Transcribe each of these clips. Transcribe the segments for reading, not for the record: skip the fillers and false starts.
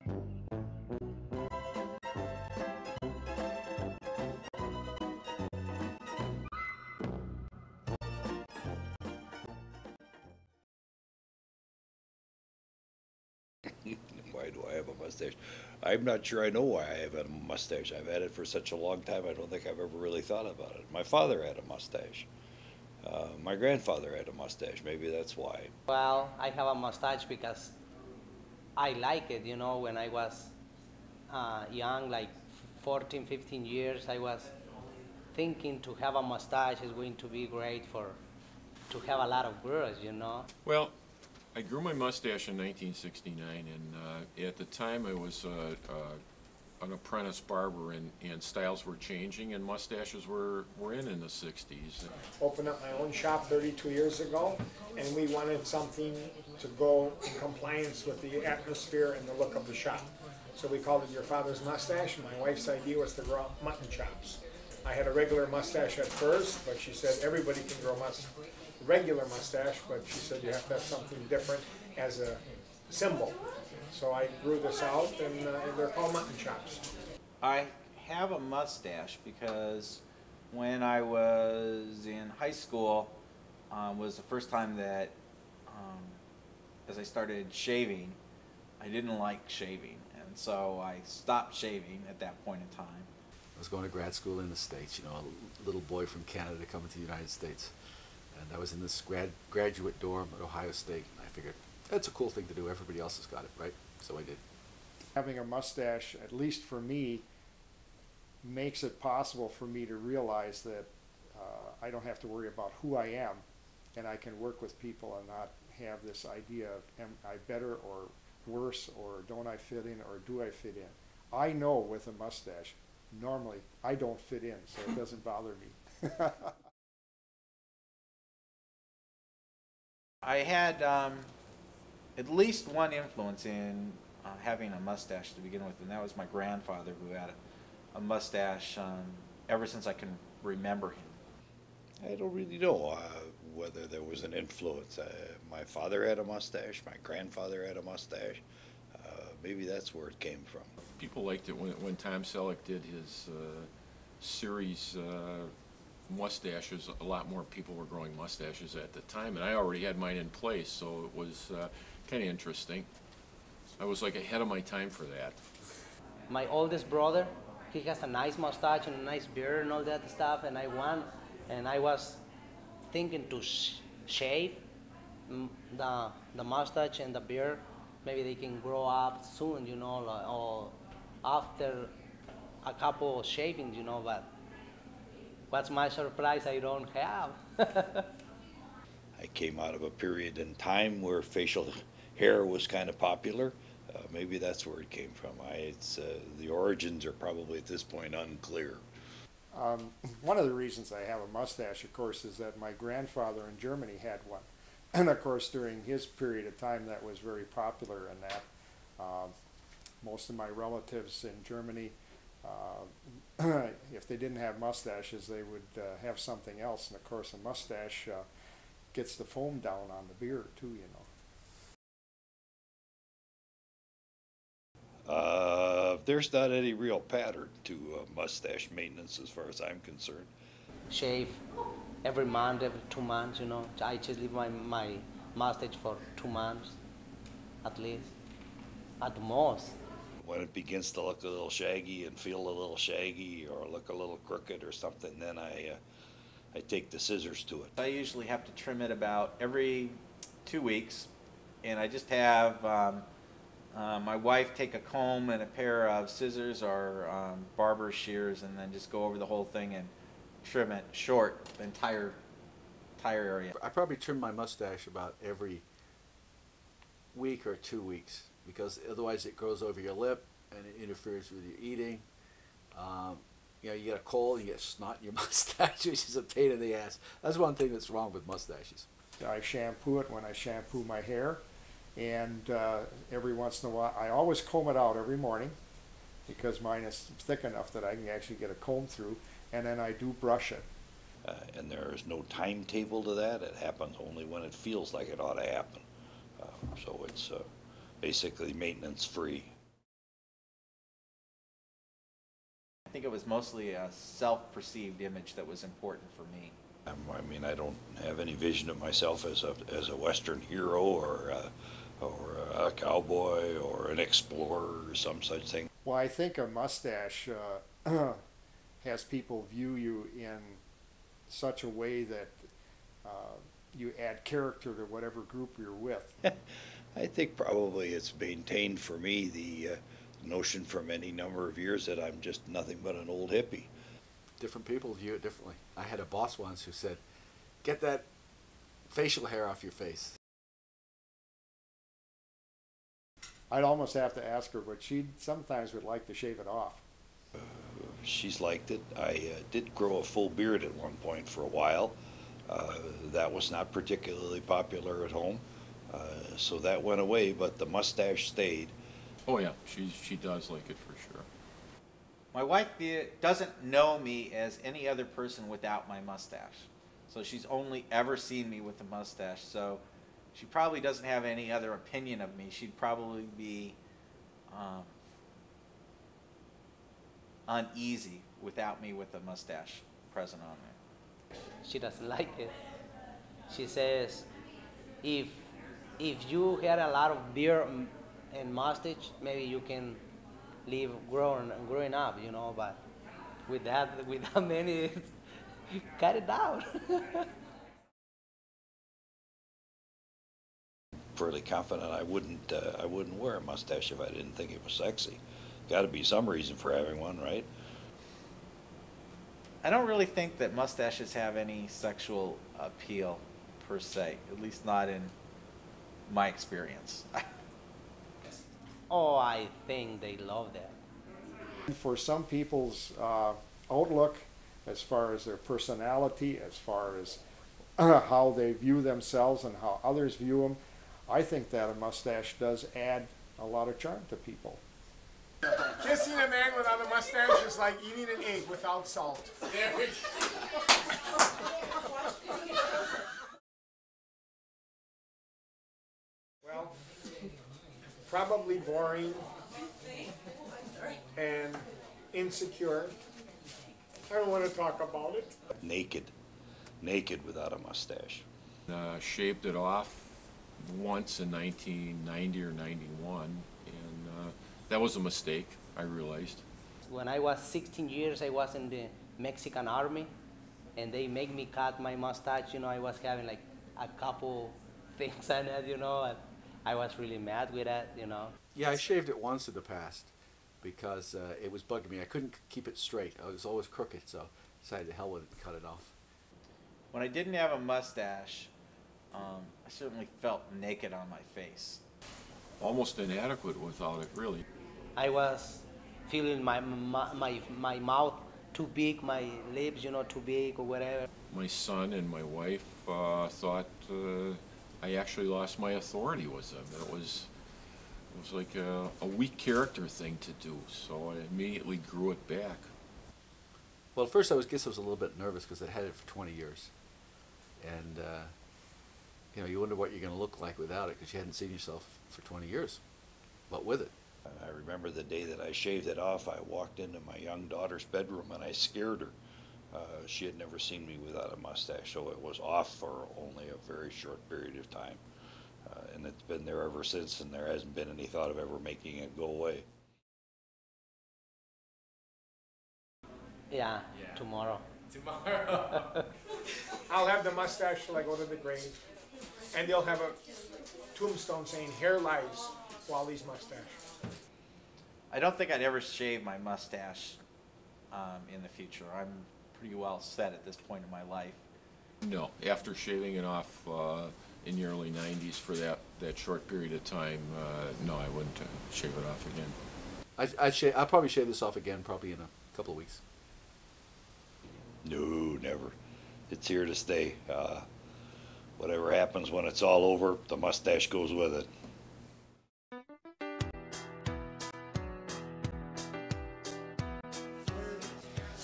Why do I have a mustache? I'm not sure I know why I have a mustache. I've had it for such a long time, I don't think I've ever really thought about it. My father had a mustache. My grandfather had a mustache. Maybe that's why. Well, I have a mustache because I like it. When I was young, like 14, 15 years, I was thinking to have a mustache is going to be great to have a lot of girls. Well, I grew my mustache in 1969, and at the time I was an apprentice barber, and styles were changing, and mustaches were in the 60s. Opened up my own shop 32 years ago, and we wanted something to go in compliance with the atmosphere and the look of the shop. So we called it Your Father's Mustache, and my wife's idea was to grow mutton chops. I had a regular mustache at first, but she said everybody can grow regular mustache, but she said you have to have something different as a symbol. So I grew this out, and they're called mutton chops. I have a mustache because when I was in high school was the first time that as I started shaving, I didn't like shaving, and so I stopped shaving at that point in time. I was going to grad school in the States, a little boy from Canada coming to the United States. And I was in this graduate dorm at Ohio State, and I figured, that's a cool thing to do. Everybody else has got it, right? So I did. Having a mustache, at least for me, makes it possible for me to realize that I don't have to worry about who I am, and I can work with people and not have this idea of am I better or worse, or don't I fit in, or do I fit in. I know with a mustache, normally I don't fit in, so it doesn't bother me. I had at least one influence in having a mustache to begin with, and that was my grandfather, who had a mustache ever since I can remember him. I don't really know whether there was an influence. My father had a mustache. My grandfather had a mustache. Maybe that's where it came from. People liked it when Tom Selleck did his series mustaches. A lot more people were growing mustaches at the time, and I already had mine in place, so it was kind of interesting. I was like ahead of my time for that. My oldest brother, he has a nice mustache and a nice beard and all that stuff, and I was thinking to shave the mustache and the beard. Maybe they can grow up soon, or after a couple of shavings, but what's my surprise I don't have. I came out of a period in time where facial hair was kind of popular. Maybe that's where it came from. The origins are probably at this point unclear. One of the reasons I have a mustache, of course, is that my grandfather in Germany had one. And of course, during his period of time, that was very popular, and that most of my relatives in Germany, if they didn't have mustaches, they would have something else. And of course, a mustache gets the foam down on the beard too, There's not any real pattern to mustache maintenance as far as I'm concerned. Shave every month, every 2 months, I just leave my mustache for 2 months, at least, at the most. When it begins to look a little shaggy and feel a little shaggy or look a little crooked or something, then I take the scissors to it. I usually have to trim it about every 2 weeks, and I just have my wife take a comb and a pair of scissors or barber shears, and then just go over the whole thing and trim it short, the entire area. I probably trim my mustache about every week or 2 weeks, because otherwise it grows over your lip and it interferes with your eating. You get a cold, you get snot in your mustache, which is a pain in the ass. That's one thing that's wrong with mustaches. I shampoo it when I shampoo my hair, and every once in a while, I always comb it out every morning, because mine is thick enough that I can actually get a comb through, and then I do brush it. And there is no timetable to that. It happens only when it feels like it ought to happen. So it's basically maintenance free. think it was mostly a self-perceived image that was important for me. I mean, I don't have any vision of myself as a Western hero or a cowboy or an explorer or some such thing. Well, I think a mustache has people view you in such a way that you add character to whatever group you're with. I think probably it's maintained for me the notion for many number of years that I'm just nothing but an old hippie. Different people view it differently. I had a boss once who said, "Get that facial hair off your face." I'd almost have to ask her, but she sometimes would like to shave it off. She's liked it. I did grow a full beard at one point for a while. That was not particularly popular at home, so that went away, but the mustache stayed. Oh yeah, she does like it for sure. My wife doesn't know me as any other person without my mustache. So she's only ever seen me with a mustache. So she probably doesn't have any other opinion of me. She'd probably be uneasy without me with a mustache present on me. She doesn't like it. She says, if you had a lot of beard and mustache, maybe you can live growing up, you know. But with that many, cut it down. Fairly confident I wouldn't wear a mustache if I didn't think it was sexy. Got to be some reason for having one, right? I don't really think that mustaches have any sexual appeal per se, at least not in my experience. Oh, I think they love that. For some people's outlook, as far as their personality, as far as how they view themselves and how others view them, I think that a mustache does add a lot of charm to people. Kissing a man without a mustache is like eating an egg without salt. Well, probably boring and insecure. I don't want to talk about it. Naked without a mustache. Shaved it off once in 1990 or 91, and that was a mistake, I realized. When I was 16 years, I was in the Mexican army, and they made me cut my mustache. You know, I was having like a couple things on it, you know, and I was really mad with that, you know. Yeah, I shaved it once in the past because it was bugging me. I couldn't keep it straight. I was always crooked, so I decided to hell with it and cut it off. When I didn't have a mustache, I certainly felt naked on my face. Almost inadequate without it, really. I was feeling my mouth too big, my lips, you know, too big or whatever. My son and my wife thought I actually lost my authority with them. It was like a weak character thing to do, so I immediately grew it back. Well, at first I guess I was a little bit nervous because I'd had it for 20 years. And, you know, you wonder what you're going to look like without it because you hadn't seen yourself for 20 years, but with it. I remember the day that I shaved it off, I walked into my young daughter's bedroom and I scared her. She had never seen me without a mustache, so it was off for only a very short period of time. And it's been there ever since, and there hasn't been any thought of ever making it go away. Yeah, tomorrow. I'll have the mustache till I go to the grave, and they'll have a tombstone saying, "Here lies Wally's mustache." I don't think I'd ever shave my mustache in the future. I'm pretty well set at this point in my life. No, after shaving it off in the early 90s for that short period of time, no, I wouldn't shave it off again. I'll probably shave this off again probably in a couple of weeks. No, never. It's here to stay. Whatever happens when it's all over, the mustache goes with it.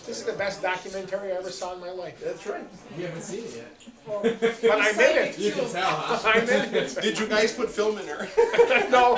This is the best documentary I ever saw in my life. That's right. You haven't seen it yet. But I'm in it. You can tell, huh? I'm in it. Did you guys put film in there? No.